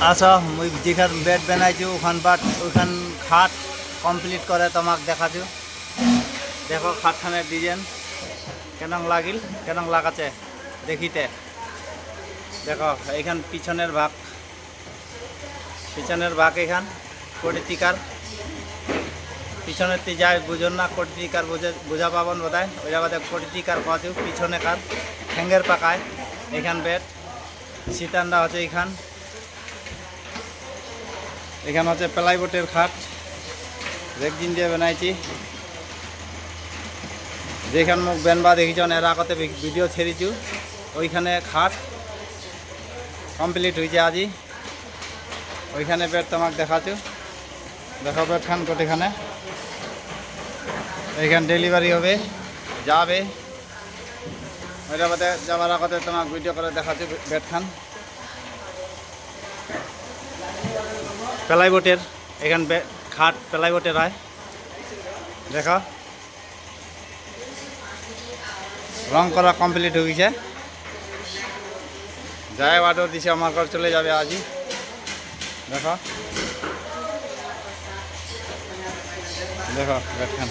আচ্ছা মুই যেখান বেড বানাইছো ওখান বাট ওখান খাট কমপ্লিট করে তোমাক দেখাছো। দেখো খাটখানের ডিজাইন কেমন লাগিল, কেমন লাগাছে দেখিতে। দেখো এইখান পিছনের এখান কোটিকার পিছনের যায় বুঝুন না, কোটিকার বুঝা পাবন বোধহয় ওই জায়গাতে কোটিকার পাচ্ছ পিছনে কার ঠ্যাঙ্গের পাকায় এখান বেড সিটানটা হচ্ছে এখান হচ্ছে প্লাইবোর্ডের খাট রেকজিন দিয়ে বানাইছি। যেখান মুখ বেনবা দেখিছ এর আগতে ভিডিও ছেড়েছু ওইখানে খাট কমপ্লিট হয়েছে আজি। ওইখানে বেড তোমাক দেখাচ্ছু। দেখো বেড খান কোটিখানে এইখান ডেলিভারি হবে যাবে ওইটা বাদে যাবার আগতে তোমাক ভিডিও করে দেখাচ্ছু বেড খান প্লাইবোর্ডের এখান খাট প্লাইবোর্ডের হয়। দেখো রং করা কমপ্লিট হয়ে গেছে। যাই অর্ডার দিছে আমার ঘর চলে যাবে আজই। দেখো দেখো বেড খান।